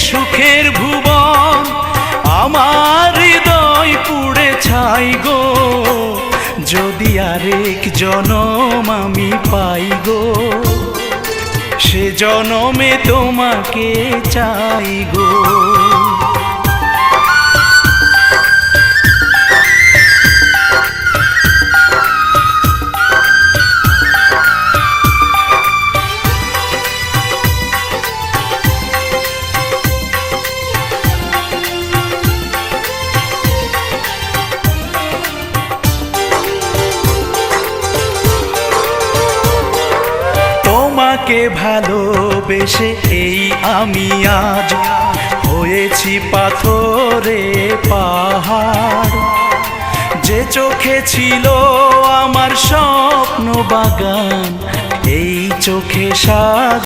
সুখের ভুবন, আমার হৃদয় পুড়ে ছাই গো। যদি আরেক জনম আমি পাই গো, সে জনমে তোমাকে চাই গো। তোমাকে ভালোবেসে এই আমি আজ হয়েছি পাথরে পাহাড়। যে চোখে ছিল আমার স্বপ্ন বাগান, এই চোখে সাজ